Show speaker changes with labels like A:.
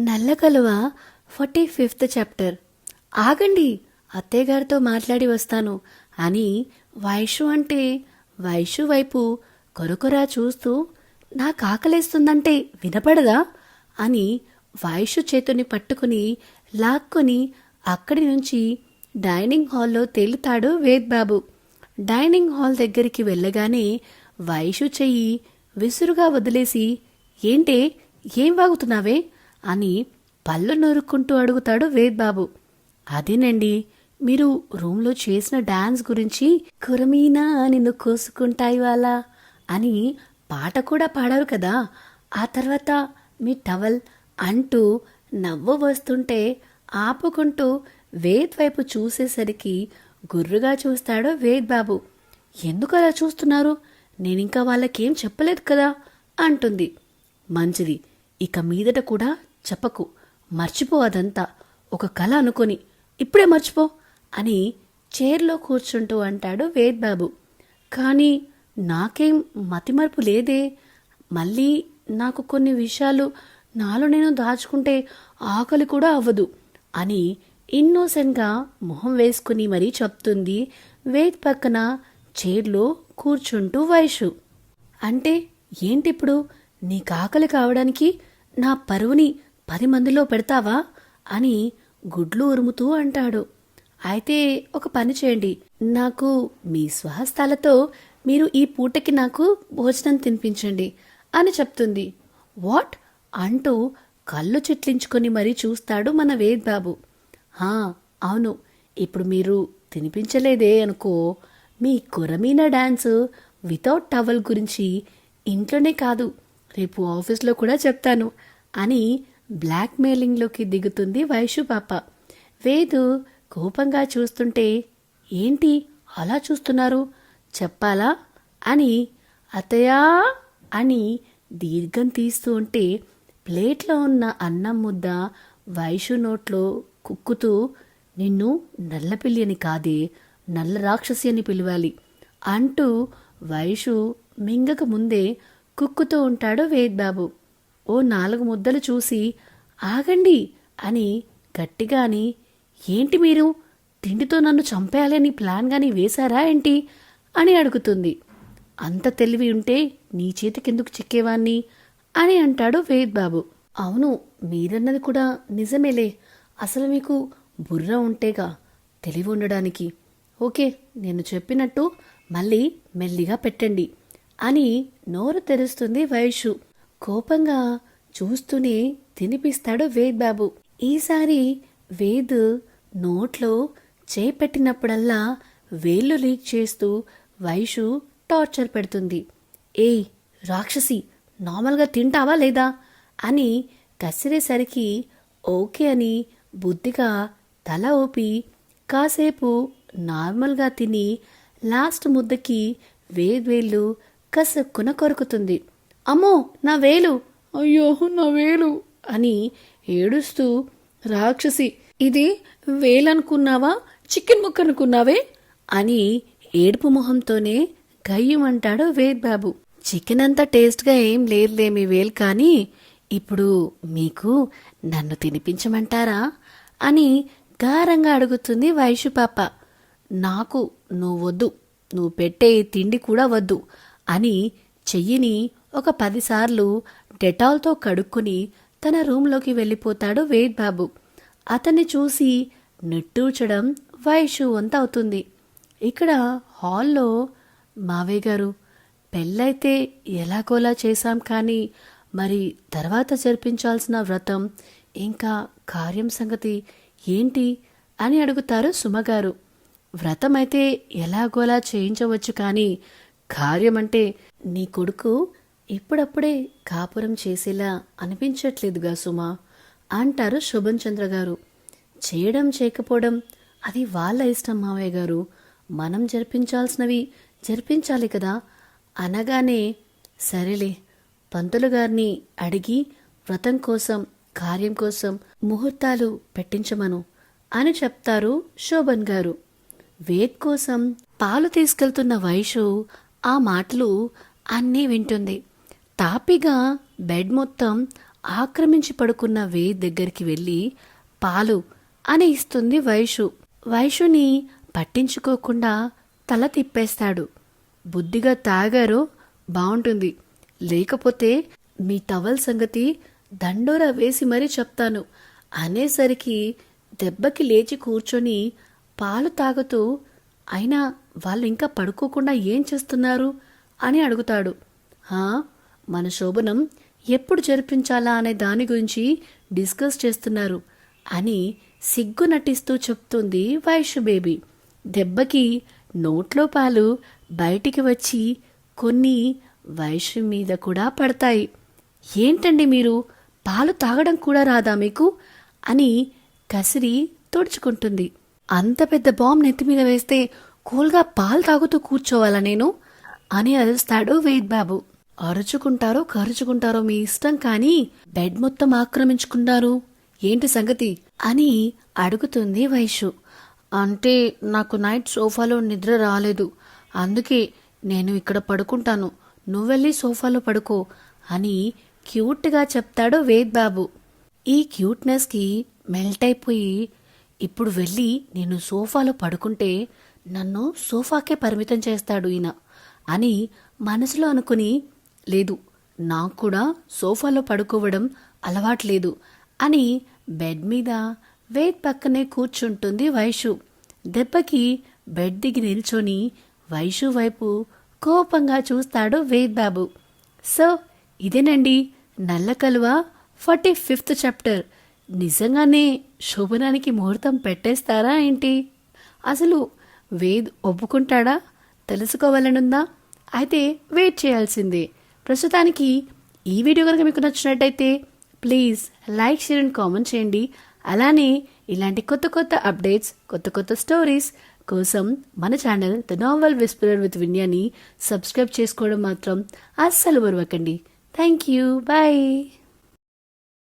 A: నల్లకలువ 45th chapter. ఆగండి, అత్తయ్యగారితో మాట్లాడి వస్తాను అని వైషు వైపు కొరకొరా చూస్తూ, నాకు ఆకలేస్తుందంటే వినపడదా అని వైషు చేతుని పట్టుకుని లాక్కొని అక్కడి నుంచి డైనింగ్ హాల్లో తేలుతాడు వేద్బాబు. డైనింగ్ హాల్ దగ్గరికి వెళ్ళగానే వైషు చెయ్యి విసురుగా వదిలేసి, ఏంటే, ఏం వాగుతున్నావే అని పళ్ళు నొరుక్కుంటూ అడుగుతాడు వేద్బాబు. అదేనండి, మీరు రూమ్లో చేసిన డాన్స్ గురించి కురమీనా నిన్ను కోసుకుంటాయి వాళ్ళ అని పాట కూడా పాడారు కదా, ఆ తర్వాత మీ టవల్ అంటూ నవ్వు వస్తుంటే ఆపుకుంటూ వేద్ వైపు చూసేసరికి గుర్రుగా చూస్తాడు వేద్బాబు. ఎందుకు అలా చూస్తున్నారు, నేనింకా వాళ్ళకేం చెప్పలేదు కదా అంటుంది. మంచిది, ఇక మీదట కూడా చెప్పకు, మర్చిపో, అదంతా ఒక కళ అనుకొని ఇప్పుడే మర్చిపో అని చైర్లో కూర్చుంటూ అంటాడు వేద్బాబు. కానీ నాకేం మతిమరుపు లేదే, మళ్ళీ నాకు కొన్ని విషయాలు నాలో నేను దాచుకుంటే ఆకలి కూడా అవ్వదు అని ఇన్నోసెంట్గా మొహం వేసుకుని మరీ చెప్తుంది వేద్ పక్కన చైర్లో కూర్చుంటూ వైషు. అంటే ఏంటిప్పుడు, నీకు ఆకలి కావడానికి నా పరువుని 10 మందిలో పెడతావా అని గుడ్లు ఉరుముతూ అంటాడు. అయితే ఒక పని చేయండి, నాకు మీ స్వహస్తాలతో మీరు ఈ పూటకి నాకు భోజనం తినిపించండి అని చెప్తుంది. వాట్ అంటూ కళ్ళు చిట్లించుకొని మరీ చూస్తాడు మన వేద్బాబు. అవును, ఇప్పుడు మీరు తినిపించలేదే అనుకో, మీ కొరమీన డాన్స్ వితౌట్ టవల్ గురించి ఇంట్లోనే కాదు రేపు ఆఫీస్లో కూడా చెప్తాను అని బ్లాక్మెయిలింగ్లోకి దిగుతుంది వైషు పాప. వేదు కోపంగా చూస్తుంటే, ఏంటి అలా చూస్తున్నారు, చెప్పాలా అని అత్తయ్యా అని దీర్ఘం తీస్తూ ఉంటే ప్లేట్లో ఉన్న అన్నం ముద్ద వైషు నోట్లో కుక్కుతూ, నిన్ను నల్లపిల్లి అని కాదే, నల్ల రాక్షసి అని పిలవాలి అంటూ వైషు మింగక ముందే కుక్కుతూ ఉంటాడు వేద్బాబు. ఓ 4 ముద్దలు చూసి ఆగండి అని గట్టిగాని, ఏంటి మీరు తిండితో నన్ను చంపేయాలని ప్లాన్ గాని వేశారా ఏంటి అని అడుగుతుంది. అంత తెలివి ఉంటే నీ చేతికెందుకు చిక్కేవాణ్ణి అని అంటాడు వేద్బాబు. అవును, మీరన్నది కూడా నిజమేలే, అసలు మీకు బుర్ర ఉంటేగా తెలివి ఉండడానికి. ఓకే, నేను చెప్పినట్టు మళ్ళీ మెల్లిగా పెట్టండి అని నోరు తెరుస్తుంది వైషు. కోపంగా చూస్తూనే తినిపిస్తాడు వేద్బాబు. ఈసారి వేద్ నోట్లో చేపెట్టినప్పుడల్లా వేళ్ళు లీక్ చేస్తూ వైషు టార్చర్ పెడుతుంది. ఏయ్ రాక్షసి, నార్మల్గా తింటావా లేదా అని కసిరేసరికి ఓకే అని బుద్ధిగా తల ఊపి కాసేపు నార్మల్గా తిని లాస్ట్ ముద్దకి వేళ్ళు కసక్కున కొరుకుతుంది. అమ్మో నా వేలు, అయ్యో నా వేలు అని ఏడుస్తూ, రాక్షసి, ఇది వేలనుకున్నావా చికెన్ ముక్క అనుకున్నావే అని ఏడుపు మొహంతోనే గయ్యమంటాడు వేద్బాబు. చికెన్ అంతా టేస్ట్గా ఏం లేదులే మీ వేలు, కానీ ఇప్పుడు మీకు నన్ను తినిపించమంటారా అని గారంగా అడుగుతుంది వైషు పాప. నాకు నువ్వు వద్దు, నువ్వు పెట్టే తిండి కూడా వద్దు అని చెయ్యిని ఒక 10 సార్లు డెటాల్తో కడుక్కుని తన రూంలోకి వెళ్ళిపోతాడు వేద్బాబు. అతన్ని చూసి నిట్టూర్చడం వైషు వంత అవుతుంది. ఇక్కడ హాల్లో, మావయ్య గారు, పెళ్ళైతే ఎలాగోలా చేశాం, కానీ మరి తర్వాత జరిపించాల్సిన వ్రతం ఇంకా కార్యం సంగతి ఏంటి అని అడుగుతారు సుమగారు. వ్రతం అయితే ఎలాగోలా చేయించవచ్చు, కానీ కార్యం అంటే నీ కొడుకు ఇప్పుడప్పుడే కాపురం చేసేలా అనిపించట్లేదుగా సుమా అంటారు శోభన్ చంద్ర గారు. చేయడం చేయకపోవడం అది వాళ్ళ ఇష్టం మావయ్య గారు, మనం జరిపించాల్సినవి జరిపించాలి కదా అనగానే, సరేలే, పంతులు గారిని అడిగి వ్రతం కోసం కార్యం కోసం ముహూర్తాలు పెట్టించమను అని చెప్తారు శోభన్ గారు. వేద్ కోసం పాలు తీసుకెళ్తున్న వైషు ఆ మాటలు అన్నీ వింటుంది. తాపిగా బెడ్ మొత్తం ఆక్రమించి పడుకున్న వేద్ దగ్గరికి వెళ్ళి పాలు అని ఇస్తుంది వైషు. వైషుని పట్టించుకోకుండా తల తిప్పేస్తాడు. బుద్ధిగా తాగారో బావుంటుంది, లేకపోతే మీ టవల్ సంగతి దండోరా వేసి మరీ చెప్తాను అనేసరికి దెబ్బకి లేచి కూర్చొని పాలు తాగుతూ, అయినా వాళ్ళు ఇంకా పడుకోకుండా ఏం చేస్తున్నారు అని అడుగుతాడు. మన శోభనం ఎప్పుడు జరిపించాలా అనే దాని గురించి డిస్కస్ చేస్తున్నారు అని సిగ్గు నటిస్తూ చెప్తుంది వైషు బేబీ. దెబ్బకి నోట్లో పాలు బయటికి వచ్చి కొన్ని వైషు మీద కూడా పడతాయి. ఏంటండి మీరు, పాలు తాగడం కూడా రాదా మీకు అని కసిరి తుడుచుకుంటుంది. అంత పెద్ద బాంబ్ నెత్తి మీద వేస్తే కూల్గా పాలు తాగుతూ కూర్చోవాలా నేను అని అరుస్తాడు వేద్ బాబు. అరుచుకుంటారో కరుచుకుంటారో మీ ఇష్టం, కానీ బెడ్ మొత్తం ఆక్రమించుకున్నారు ఏంటి సంగతి అని అడుగుతుంది వైషు. అంటే నాకు నైట్ సోఫాలో నిద్ర రాలేదు, అందుకే నేను ఇక్కడ పడుకుంటాను, నువ్వెళ్ళి సోఫాలో పడుకో అని క్యూట్గా చెప్తాడు వేద్ బాబు. ఈ క్యూట్నెస్కి మెల్ట్ అయిపోయి, ఇప్పుడు వెళ్ళి నేను సోఫాలో పడుకుంటే నన్ను సోఫాకే పరిమితం చేస్తాడు ఈయన అని మనసులో అనుకుని, లేదు నాకు కూడా సోఫాలో పడుకోవడం అలవాట్లేదు అని బెడ్ మీద వేద్ పక్కనే కూర్చుంటుంది వైషు. దెబ్బకి బెడ్ దిగి నిల్చొని వైషు వైపు కోపంగా చూస్తాడు వేద్ బాబు. సో ఇదేనండి నల్ల కలువ 45th చాప్టర్. నిజంగానే శోభనానికి ముహూర్తం పెట్టేస్తారా ఏంటి? అసలు వేద్ ఒప్పుకుంటాడా తెలుసుకోవాలనుందా? అయితే వెయిట్ చేయాల్సిందే. ప్రస్తుతానికి ఈ వీడియో కనుక మీకు నచ్చినట్టయితే please like, share and comment చేయండి. అలానే ఇలాంటి కొత్త కొత్త అప్డేట్స్, కొత్త కొత్త స్టోరీస్ కోసం మన channel the novel whisperer with విన్యాని సబ్స్క్రైబ్ చేసుకోవడం మాత్రం అస్సలు మరవకండి. Thank you. బాయ్.